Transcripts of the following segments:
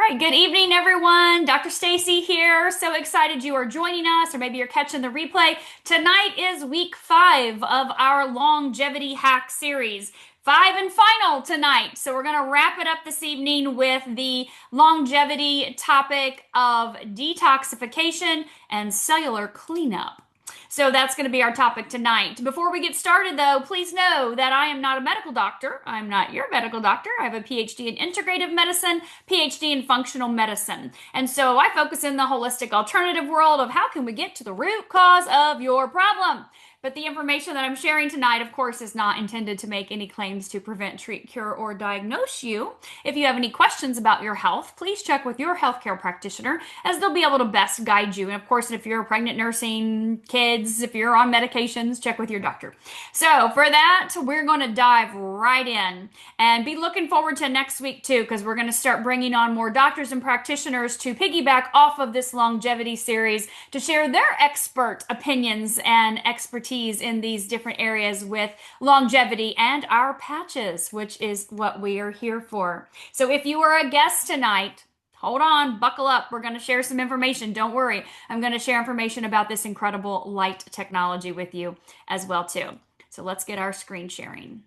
All right, good evening, everyone. Dr. Staci here. So excited you are joining us, or maybe you're catching the replay. Tonight is week 5 of our longevity hack series. 5 and final tonight. So we're going to wrap it up this evening with the longevity topic of detoxification and cellular cleanup. So that's going to be our topic tonight. Before we get started, though, please know that I am not a medical doctor. I'm not your medical doctor. I have a PhD in integrative medicine, PhD in functional medicine. And so I focus in the holistic alternative world of how can we get to the root cause of your problem. But the information that I'm sharing tonight, of course, is not intended to make any claims to prevent, treat, cure, or diagnose you. If you have any questions about your health, please check with your healthcare practitioner, as they'll be able to best guide you. And of course, if you're pregnant, nursing, kids, if you're on medications, check with your doctor. So for that, we're going to dive right in and be looking forward to next week too, because we're going to start bringing on more doctors and practitioners to piggyback off of this longevity series to share their expert opinions and expertise in these different areas with longevity and our patches, which is what we are here for. So if you are a guest tonight, hold on, buckle up. We're going to share some information. Don't worry. I'm going to share information about this incredible light technology with you as well too. So let's get our screen sharing.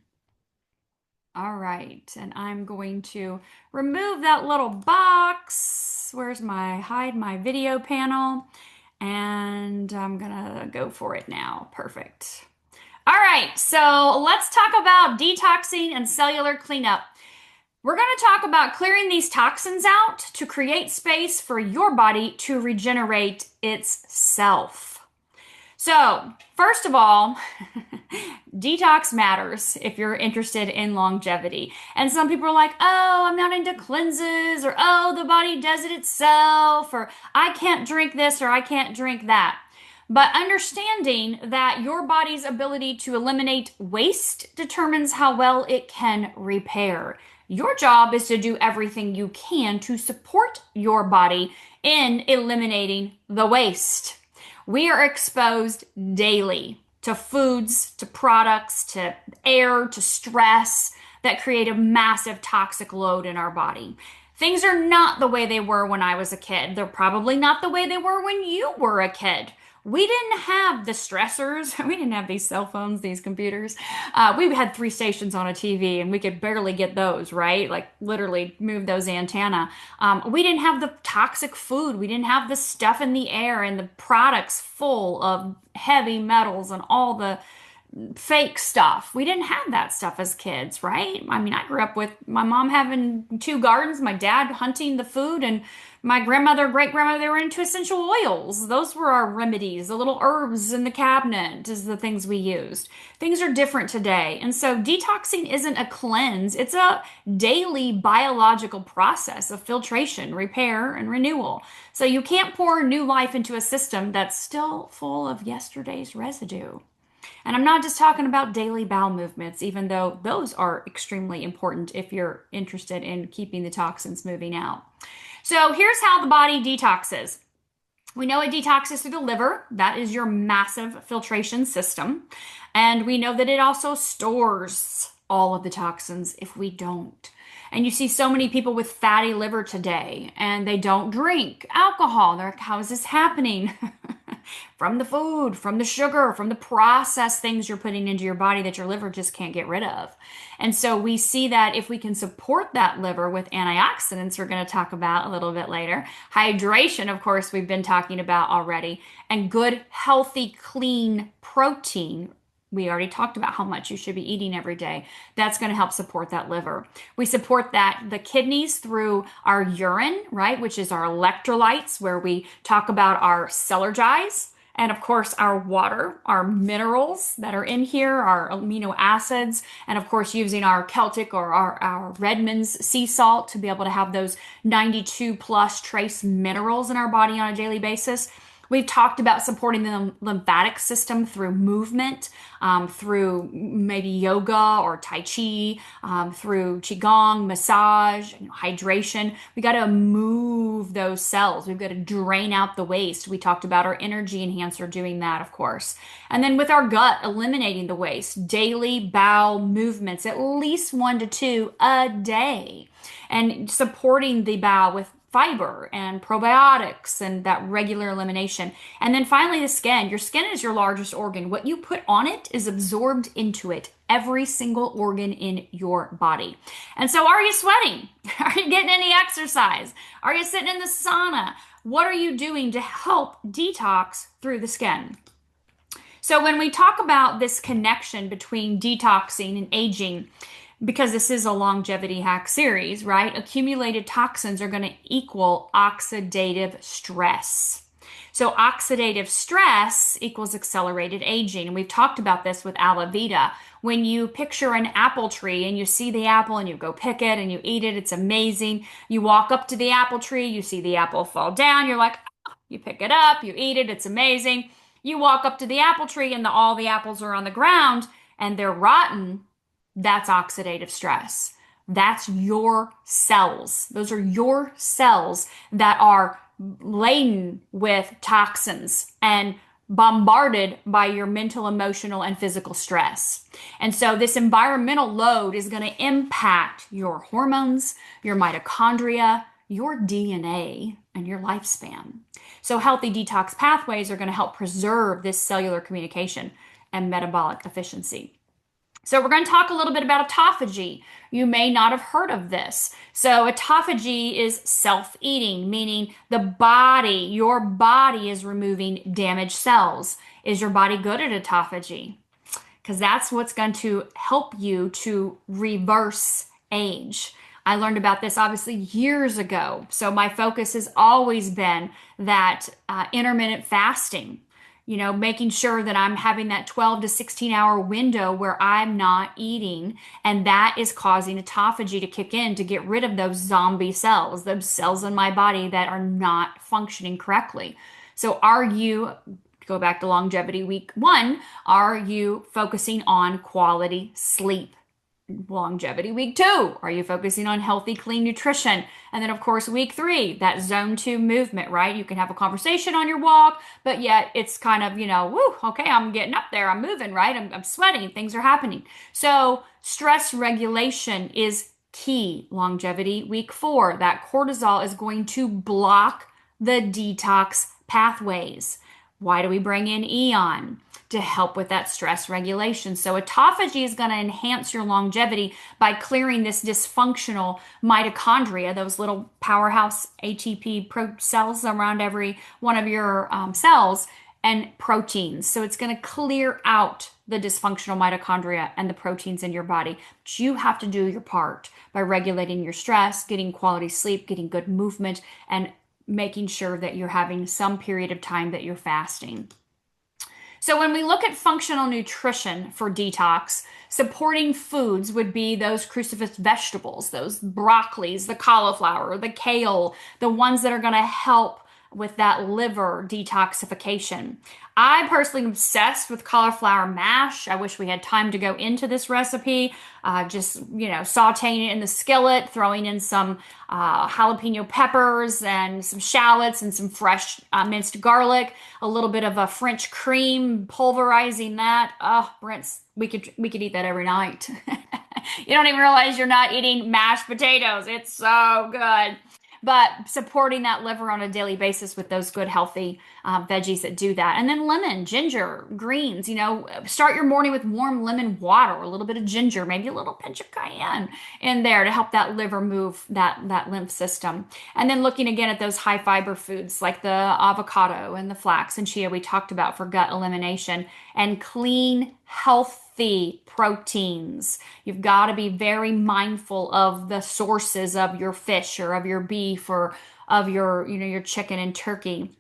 All right, and I'm going to remove that little box. Where's my hide my video panel? And I'm gonna go for it now. Perfect. All right, so let's talk about detoxing and cellular cleanup. We're going to talk about clearing these toxins out to create space for your body to regenerate itself. So, first of all, detox matters if you're interested in longevity. And some people are like, oh, I'm not into cleanses, or oh, the body does it itself, or I can't drink this, or I can't drink that. But understanding that your body's ability to eliminate waste determines how well it can repair. Your job is to do everything you can to support your body in eliminating the waste. We are exposed daily to foods, to products, to air, to stress that create a massive toxic load in our body. Things are not the way they were when I was a kid. They're probably not the way they were when you were a kid. We didn't have the stressors. We didn't have these cell phones, these computers. We had 3 stations on a TV and we could barely get those, right? Like literally move those antenna. We didn't have the toxic food. We didn't have the stuff in the air and the products full of heavy metals and all the fake stuff. We didn't have that stuff as kids, right? I mean, I grew up with my mom having 2 gardens, my dad hunting the food, and my grandmother, great grandmother, they were into essential oils. Those were our remedies. The little herbs in the cabinet is the things we used. Things are different today. And so detoxing isn't a cleanse. It's a daily biological process of filtration, repair, and renewal. So you can't pour new life into a system that's still full of yesterday's residue. And I'm not just talking about daily bowel movements, even though those are extremely important if you're interested in keeping the toxins moving out. So here's how the body detoxes. We know it detoxes through the liver. That is your massive filtration system. And we know that it also stores all of the toxins if we don't. And you see so many people with fatty liver today, and they don't drink alcohol. They're like, how is this happening? From the food, from the sugar, from the processed things you're putting into your body that your liver just can't get rid of. And so we see that if we can support that liver with antioxidants, we're going to talk about a little bit later. Hydration, of course, we've been talking about already. And good, healthy, clean protein. We already talked about how much you should be eating every day. That's going to help support that liver. We support the kidneys through our urine, right, which is our electrolytes, where we talk about our Cellular. And of course, our water, our minerals that are in here, our amino acids, and of course, using our Celtic or our Redmond's sea salt to be able to have those 92 plus trace minerals in our body on a daily basis. We've talked about supporting the lymphatic system through movement, through maybe yoga or Tai Chi, through Qigong, massage, hydration. We got to move those cells. We've got to drain out the waste. We talked about our energy enhancer doing that, of course. And then with our gut, eliminating the waste, daily bowel movements, at least 1 to 2 a day, and supporting the bowel with fiber and probiotics and that regular elimination. And then finally, the skin. Your skin is your largest organ. What you put on it is absorbed into it, every single organ in your body. And so, are you sweating? Are you getting any exercise? Are you sitting in the sauna? What are you doing to help detox through the skin? So when we talk about this connection between detoxing and aging, because this is a longevity hack series, right? Accumulated toxins are going to equal oxidative stress. So oxidative stress equals accelerated aging. And we've talked about this with aloe vera. When you picture an apple tree and you see the apple and you go pick it and you eat it, it's amazing. You walk up to the apple tree, you see the apple fall down, you're like, oh, you pick it up, you eat it, it's amazing. You walk up to the apple tree and all the apples are on the ground and they're rotten. That's oxidative stress. That's your cells. Those are your cells that are laden with toxins and bombarded by your mental, emotional, and physical stress. And so this environmental load is going to impact your hormones, your mitochondria, your DNA, and your lifespan. So healthy detox pathways are going to help preserve this cellular communication and metabolic efficiency. So we're going to talk a little bit about autophagy. You may not have heard of this. So autophagy is self-eating, meaning your body is removing damaged cells. Is your body good at autophagy? Because that's what's going to help you to reverse age. I learned about this obviously years ago. So my focus has always been that intermittent fasting. Making sure that I'm having that 12 to 16 hour window where I'm not eating. And that is causing autophagy to kick in to get rid of those zombie cells, those cells in my body that are not functioning correctly. So go back to longevity week 1, are you focusing on quality sleep? Longevity week 2, are you focusing on healthy, clean nutrition? And then of course week 3, that zone 2 movement, right? You can have a conversation on your walk, but yet it's kind of, woo, okay, I'm getting up there, I'm moving, right? I'm sweating, things are happening. So stress regulation is key. Longevity week 4, that cortisol is going to block the detox pathways. Why do we bring in Eon? To help with that stress regulation. So autophagy is going to enhance your longevity by clearing this dysfunctional mitochondria, those little powerhouse ATP cells around every one of your cells, and proteins. So it's going to clear out the dysfunctional mitochondria and the proteins in your body. But you have to do your part by regulating your stress, getting quality sleep, getting good movement, and making sure that you're having some period of time that you're fasting. So when we look at functional nutrition for detox, supporting foods would be those cruciferous vegetables, those broccolis, the cauliflower, the kale, the ones that are going to help with that liver detoxification. I personally am obsessed with cauliflower mash. I wish we had time to go into this recipe. Sauteing it in the skillet, throwing in some jalapeno peppers and some shallots and some fresh minced garlic, a little bit of a French cream, pulverizing that. Oh, Brent, we could eat that every night. You don't even realize you're not eating mashed potatoes. It's so good. But supporting that liver on a daily basis with those good, healthy veggies that do that. And then lemon, ginger, greens, start your morning with warm lemon water, a little bit of ginger, maybe a little pinch of cayenne in there to help that liver move that lymph system. And then looking again at those high fiber foods like the avocado and the flax and chia we talked about for gut elimination, and clean, healthy proteins. You've got to be very mindful of the sources of your fish or of your beef or of your chicken and turkey.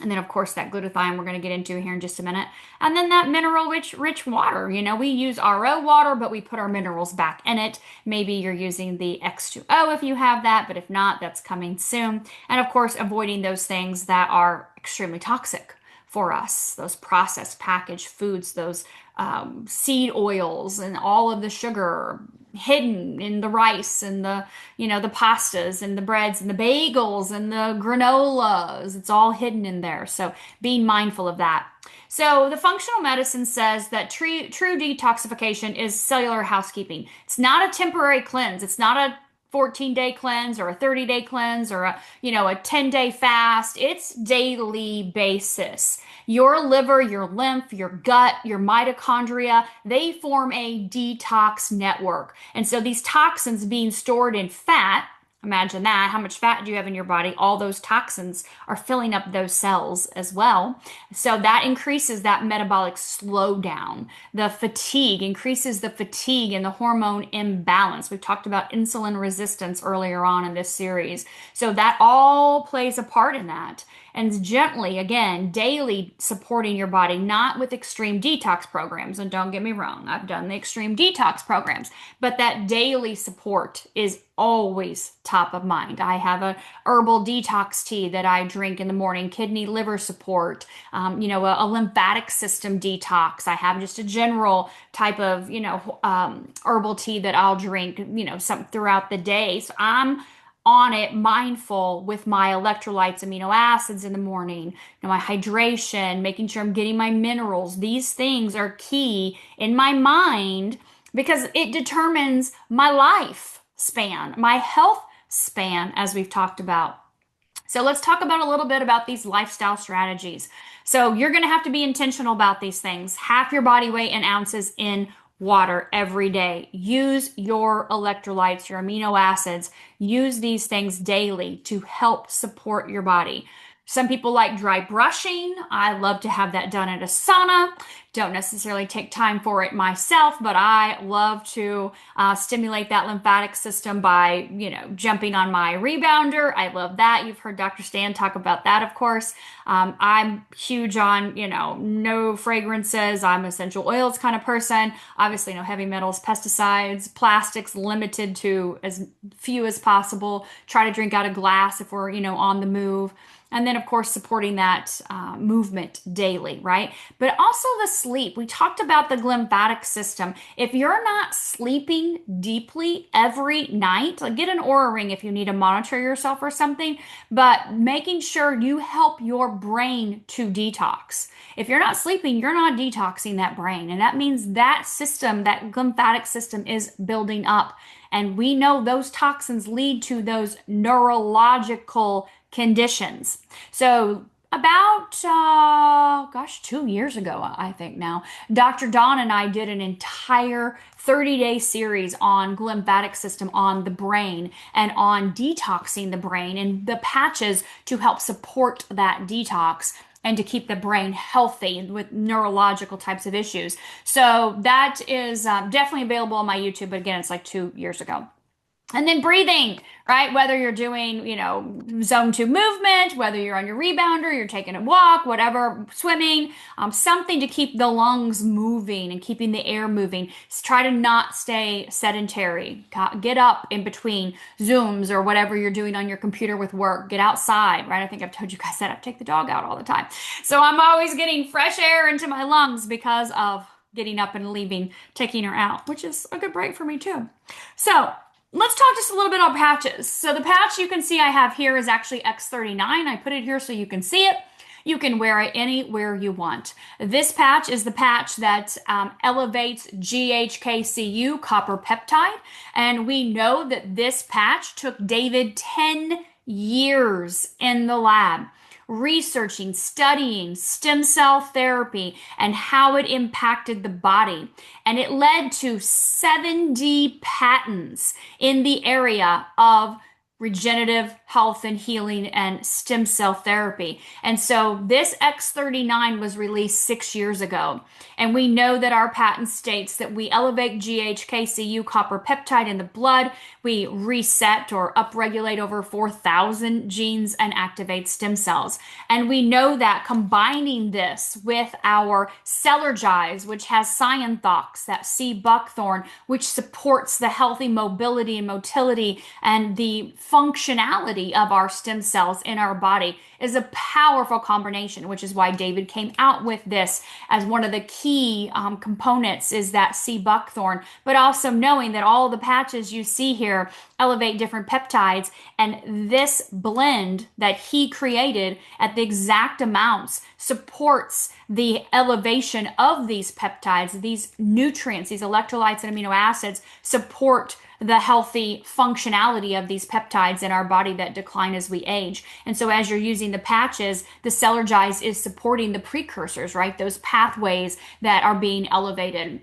And then, of course, that glutathione we're going to get into here in just a minute. And then that mineral-rich water. We use RO water, but we put our minerals back in it. Maybe you're using the X2O if you have that, but if not, that's coming soon. And, of course, avoiding those things that are extremely toxic for us, those processed packaged foods, those seed oils and all of the sugar hidden in the rice and the pastas and the breads and the bagels and the granolas. It's all hidden in there. So being mindful of that. So the functional medicine says that true detoxification is cellular housekeeping. It's not a temporary cleanse. It's not 14-day cleanse or a 30-day cleanse or a 10-day fast. It's daily basis. Your liver, your lymph, your gut, your mitochondria, they form a detox network. And so these toxins being stored in fat, imagine that. How much fat do you have in your body? All those toxins are filling up those cells as well. So that increases that metabolic slowdown. The fatigue increases the fatigue and the hormone imbalance. We've talked about insulin resistance earlier on in this series. So that all plays a part in that. And gently, again, daily supporting your body, not with extreme detox programs. And don't get me wrong, I've done the extreme detox programs, but that daily support is always top of mind. I have a herbal detox tea that I drink in the morning, kidney liver support, a lymphatic system detox. I have just a general type of, herbal tea that I'll drink, some throughout the day. So I'm on it, mindful with my electrolytes, amino acids in the morning, my hydration, making sure I'm getting my minerals. These things are key in my mind because it determines my life span, my health span, as we've talked about. So let's talk about a little bit about these lifestyle strategies. So you're going to have to be intentional about these things. Half your body weight in ounces in water every day. Use your electrolytes, your amino acids. Use these things daily to help support your body. Some people like dry brushing. I love to have that done at a sauna. Don't necessarily take time for it myself, but I love to stimulate that lymphatic system by, jumping on my rebounder. I love that. You've heard Dr. Stan talk about that, of course. I'm huge on, no fragrances. I'm essential oils kind of person. Obviously, no heavy metals, pesticides, plastics, limited to as few as possible. Try to drink out of glass if we're, on the move. And then, of course, supporting that movement daily, right? But also the sleep. We talked about the lymphatic system. If you're not sleeping deeply every night, like get an Oura ring if you need to monitor yourself or something, but making sure you help your brain to detox. If you're not sleeping, you're not detoxing that brain. And that means that system, that lymphatic system is building up. And we know those toxins lead to those neurological conditions. So about, 2 years ago, I think now, Dr. Dawn and I did an entire 30-day series on lymphatic system, on the brain, and on detoxing the brain and the patches to help support that detox and to keep the brain healthy with neurological types of issues. So that is definitely available on my YouTube, but again, it's like 2 years ago. And then breathing, right? Whether you're doing, zone 2 movement, whether you're on your rebounder, you're taking a walk, whatever, swimming, something to keep the lungs moving and keeping the air moving. Try to not stay sedentary. Get up in between Zooms or whatever you're doing on your computer with work. Get outside, right? I think I've told you guys that I take the dog out all the time. So I'm always getting fresh air into my lungs because of getting up and leaving, taking her out, which is a good break for me too. So let's talk just a little bit about patches. So the patch you can see I have here is actually X39. I put it here so you can see it. You can wear it anywhere you want. This patch is the patch that elevates GHKCU, copper peptide. And we know that this patch took David 10 years in the lab, researching, studying stem cell therapy and how it impacted the body. And it led to 70 patents in the area of regenerative health and healing and stem cell therapy. And so this X39 was released 6 years ago. And we know that our patent states that we elevate GHKCU copper peptide in the blood, we reset or upregulate over 4,000 genes and activate stem cells. And we know that combining this with our Cellular, which has cyanothox, that sea buckthorn, which supports the healthy mobility and motility and the functionality of our stem cells in our body, is a powerful combination, which is why David came out with this as one of the key components, is that sea buckthorn, but also knowing that all the patches you see here elevate different peptides, and this blend that he created at the exact amounts supports the elevation of these peptides, these nutrients, these electrolytes and amino acids support the healthy functionality of these peptides in our body that decline as we age. And so as you're using the patches, the Cellular is supporting the precursors, right? Those pathways that are being elevated.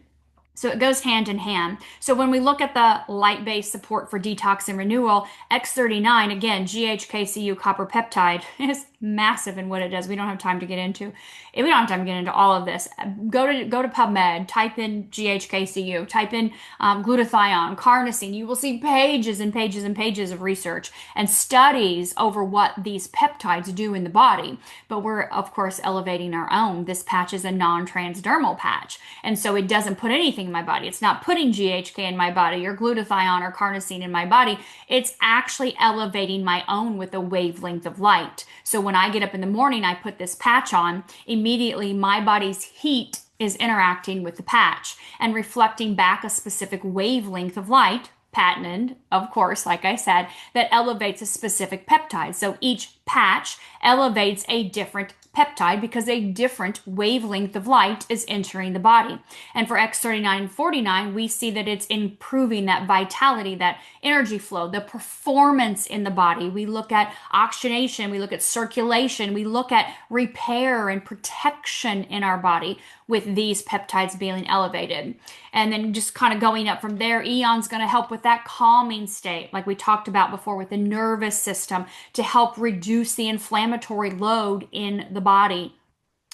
So it goes hand in hand. So when we look at the light-based support for detox and renewal, X39, again, GHKCU copper peptide, is massive in what it does. We don't have time to get into. We don't have time to get into all of this. Go to PubMed, type in GHKCU, type in glutathione, carnosine. You will see pages and pages and pages of research and studies over what these peptides do in the body. But we're, of course, elevating our own. This patch is a non-transdermal patch. And so it doesn't put anything in my body. It's not putting GHK in my body or glutathione or carnosine in my body. It's actually elevating my own with a wavelength of light. So when I get up in the morning, I put this patch on, immediately my body's heat is interacting with the patch and reflecting back a specific wavelength of light, patented, of course, like I said, that elevates a specific peptide. So each patch elevates a different peptide because a different wavelength of light is entering the body. And for X39 and 49, we see that it's improving that vitality, that energy flow, the performance in the body. We look at oxygenation, we look at circulation, we look at repair and protection in our body with these peptides being elevated. And then just kind of going up from there, Eon's going to help with that calming state, like we talked about before with the nervous system, to help reduce the inflammatory load in the body,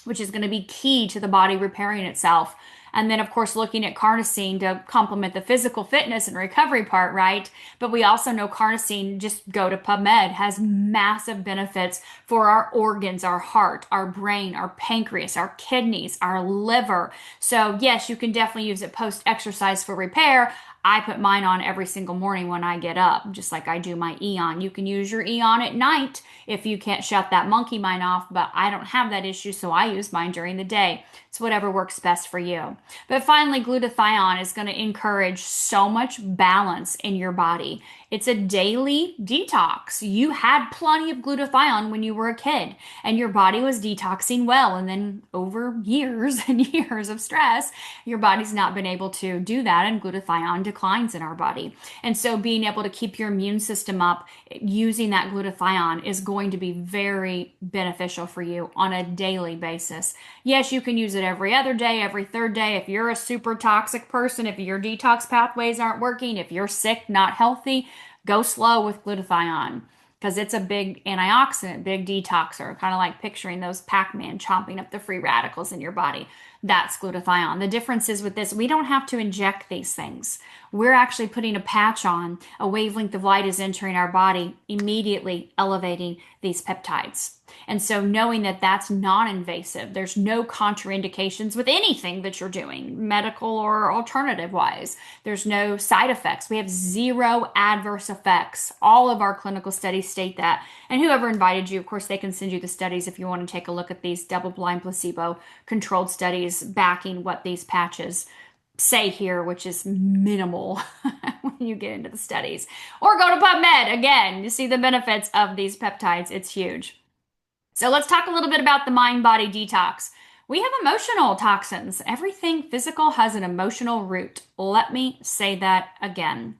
which is going to be key to the body repairing itself. And then, of course, looking at carnosine to complement the physical fitness and recovery part, right? But we also know carnosine, just go to PubMed, has massive benefits for our organs, our heart, our brain, our pancreas, our kidneys, our liver. So yes, you can definitely use it post-exercise for repair. I put mine on every single morning when I get up, just like I do my Eon. You can use your Eon at night if you can't shut that monkey mind off, but I don't have that issue, so I use mine during the day. It's whatever works best for you. But finally, glutathione is going to encourage so much balance in your body. It's a daily detox. You had plenty of glutathione when you were a kid, and your body was detoxing well. And then over years and years of stress, your body's not been able to do that, and glutathione declines in our body. And so being able to keep your immune system up using that glutathione is going to be very beneficial for you on a daily basis. Yes, you can use it every other day, every third day. If you're a super toxic person, if your detox pathways aren't working, if you're sick, not healthy, go slow with glutathione because it's a big antioxidant, big detoxer, kind of like picturing those Pac-Man chomping up the free radicals in your body. That's glutathione. The difference is with this, we don't have to inject these things. We're actually putting a patch on, a wavelength of light is entering our body, immediately elevating these peptides. And so knowing that that's non-invasive, there's no contraindications with anything that you're doing, medical or alternative wise. There's no side effects. We have zero adverse effects. All of our clinical studies state that. And whoever invited you, of course, they can send you the studies if you want to take a look at these double-blind placebo-controlled studies backing what these patches say here, which is minimal when you get into the studies. Or go to PubMed, again, to see the benefits of these peptides. It's huge. So let's talk a little bit about the mind-body detox. We have emotional toxins. Everything physical has an emotional root. Let me say that again.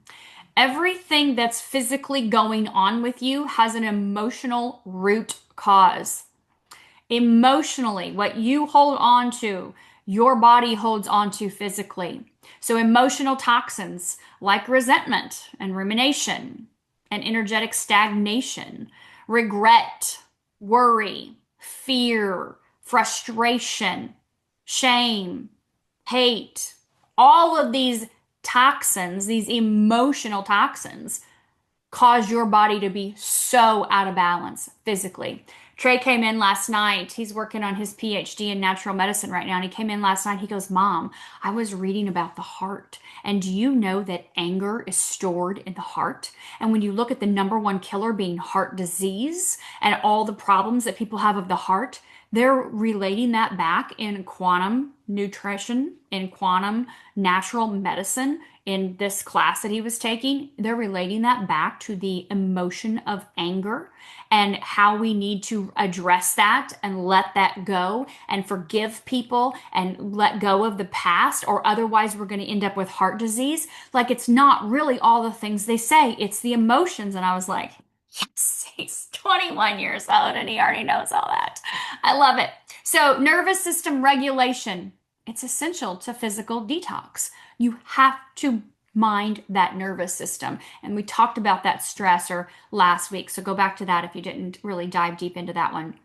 Everything that's physically going on with you has an emotional root cause. Emotionally, what you hold on to, your body holds on to physically. So emotional toxins like resentment and rumination and energetic stagnation, regret, worry, fear, frustration, shame, hate, all of these toxins, these emotional toxins, cause your body to be so out of balance physically. Trey came in last night. He's working on his PhD in natural medicine right now. And he came in last night. He goes, Mom, I was reading about the heart. And do you know that anger is stored in the heart? And when you look at the number one killer being heart disease and all the problems that people have of the heart, they're relating that back in quantum nutrition, in quantum natural medicine, in this class that he was taking, they're relating that back to the emotion of anger and how we need to address that and let that go and forgive people and let go of the past, or otherwise we're going to end up with heart disease. Like, it's not really all the things they say, it's the emotions. And I was like, yes, he's 21 years old and he already knows all that. I love it. So, nervous system regulation, it's essential to physical detox. You have to mind that nervous system. And we talked about that stressor last week. So go back to that if you didn't really dive deep into that one.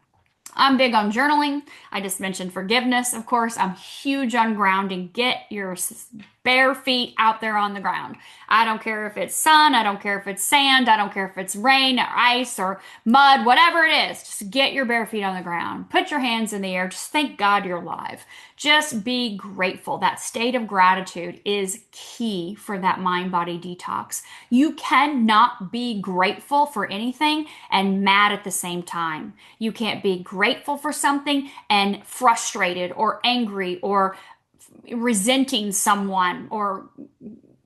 I'm big on journaling. I just mentioned forgiveness, of course. I'm huge on grounding. Get your bare feet out there on the ground. I don't care if it's sun, I don't care if it's sand, I don't care if it's rain or ice or mud, whatever it is. Just get your bare feet on the ground. Put your hands in the air. Just thank God you're alive. Just be grateful. That state of gratitude is key for that mind-body detox. You cannot be grateful for anything and mad at the same time. You can't be grateful for something and frustrated or angry or resenting someone or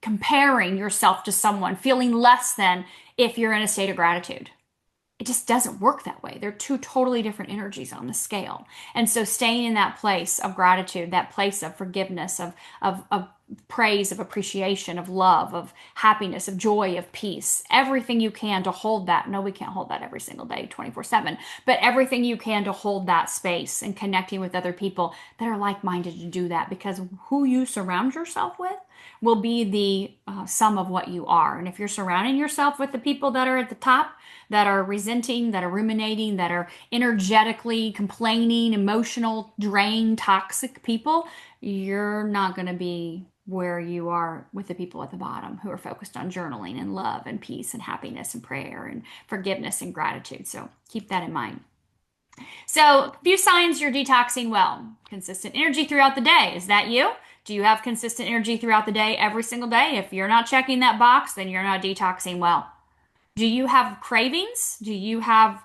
comparing yourself to someone, feeling less than if you're in a state of gratitude. It just doesn't work that way. They're two totally different energies on the scale. And so staying in that place of gratitude, that place of forgiveness, of praise, of appreciation, of love, of happiness, of joy, of peace, everything you can to hold that. No, we can't hold that every single day, 24/7, but everything you can to hold that space and connecting with other people that are like-minded to do that, because who you surround yourself with will be the sum of what you are. And if you're surrounding yourself with the people that are at the top, that are resenting, that are ruminating, that are energetically complaining, emotional, drained, toxic people, you're not going to be where you are with the people at the bottom who are focused on journaling and love and peace and happiness and prayer and forgiveness and gratitude. So keep that in mind. So, a few signs you're detoxing well. Consistent energy throughout the day. Is that you? Do you have consistent energy throughout the day, every single day? If you're not checking that box, then you're not detoxing well. Do you have cravings? Do you have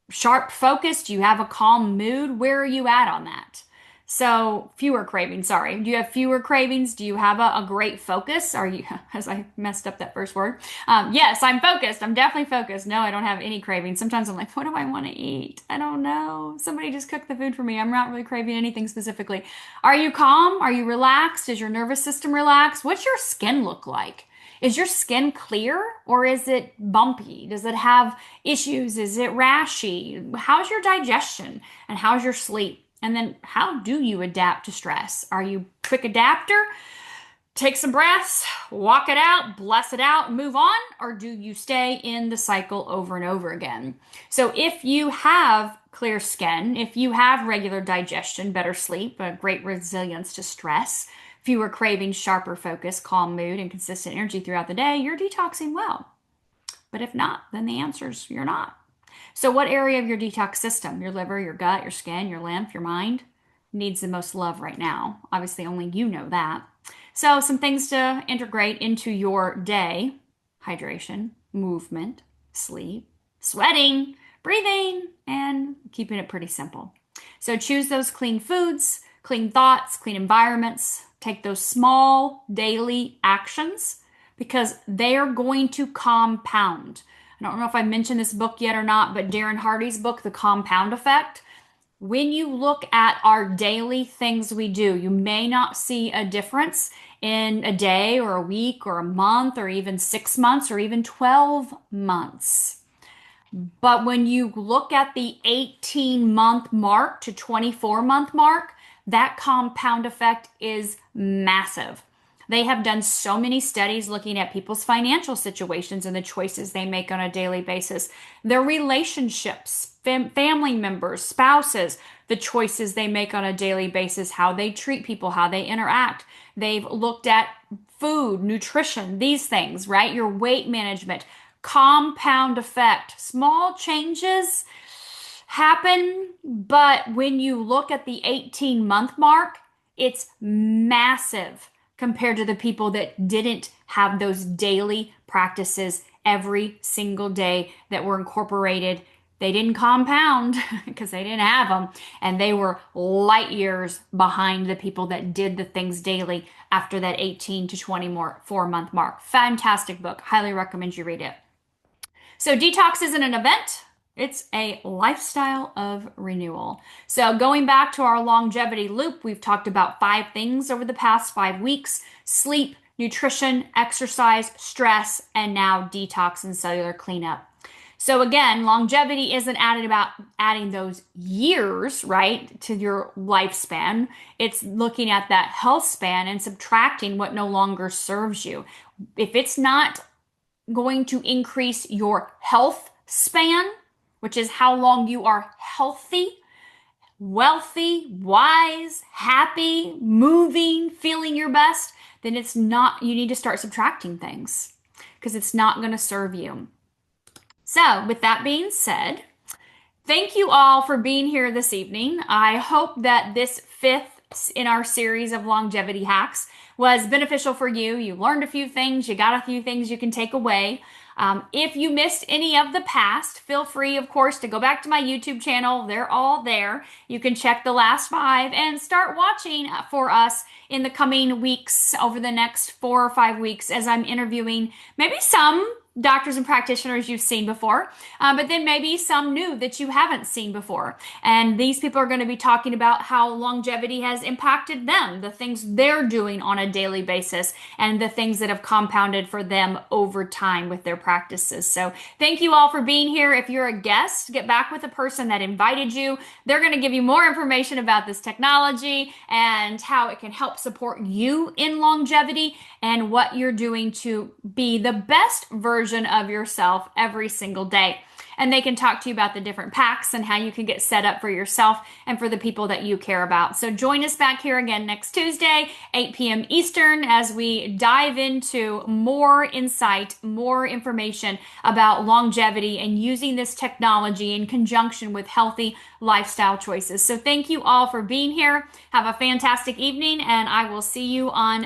sharp focus? Do you have a calm mood? Where are you at on that? So, fewer cravings, sorry. Do you have fewer cravings? Do you have a great focus? Are you, as I messed up that first word? Yes, I'm focused. I'm definitely focused. No, I don't have any cravings. Sometimes I'm like, what do I want to eat? I don't know. Somebody just cooked the food for me. I'm not really craving anything specifically. Are you calm? Are you relaxed? Is your nervous system relaxed? What's your skin look like? Is your skin clear or is it bumpy? Does it have issues? Is it rashy? How's your digestion and how's your sleep? And then how do you adapt to stress? Are you a quick adapter? Take some breaths, walk it out, bless it out, move on? Or do you stay in the cycle over and over again? So if you have clear skin, if you have regular digestion, better sleep, a great resilience to stress, fewer cravings, sharper focus, calm mood, and consistent energy throughout the day, you're detoxing well. But if not, then the answer is you're not. So what area of your detox system, your liver, your gut, your skin, your lymph, your mind, needs the most love right now? Obviously, only you know that. So some things to integrate into your day: hydration, movement, sleep, sweating, breathing, and keeping it pretty simple. So choose those clean foods, clean thoughts, clean environments. Take those small daily actions because they are going to compound. I don't know if I mentioned this book yet or not, but Darren Hardy's book, The Compound Effect. When you look at our daily things we do, you may not see a difference in a day or a week or a month or even 6 months or even 12 months. But when you look at the 18-month mark to 24-month mark, that compound effect is massive. They have done so many studies looking at people's financial situations and the choices they make on a daily basis, their relationships, family members, spouses, the choices they make on a daily basis, how they treat people, how they interact. They've looked at food, nutrition, these things, right? Your weight management, compound effect. Small changes happen, but when you look at the 18-month mark, it's massive compared to the people that didn't have those daily practices every single day that were incorporated They didn't compound because they didn't have them. And they were light years behind the people that did the things daily after that 18 to 24-month mark. Fantastic book. Highly recommend you read it. So detox isn't an event. It's a lifestyle of renewal. So going back to our longevity loop, we've talked about 5 things over the past 5 weeks: sleep, nutrition, exercise, stress, and now detox and cellular cleanup. So again, longevity isn't about adding those years, right, to your lifespan. It's looking at that health span and subtracting what no longer serves you. If it's not going to increase your health span, which is how long you are healthy, wealthy, wise, happy, moving, feeling your best, then it's not, you need to start subtracting things because it's not going to serve you. So, with that being said, thank you all for being here this evening. I hope that this 5th in our series of longevity hacks was beneficial for you. You learned a few things, you got a few things you can take away. If you missed any of the past, feel free, of course, to go back to my YouTube channel. They're all there. You can check the last 5 and start watching for us in the coming weeks, over the next 4 or 5 weeks, as I'm interviewing maybe some doctors and practitioners you've seen before, but then maybe some new that you haven't seen before. And these people are going to be talking about how longevity has impacted them, the things they're doing on a daily basis, and the things that have compounded for them over time with their practices. So thank you all for being here. If you're a guest, get back with the person that invited you. They're going to give you more information about this technology and how it can help support you in longevity and what you're doing to be the best version of yourself every single day. And they can talk to you about the different packs and how you can get set up for yourself and for the people that you care about. So join us back here again next Tuesday, 8 p.m. Eastern, as we dive into more insight, more information about longevity and using this technology in conjunction with healthy lifestyle choices. So thank you all for being here. Have a fantastic evening, and I will see you on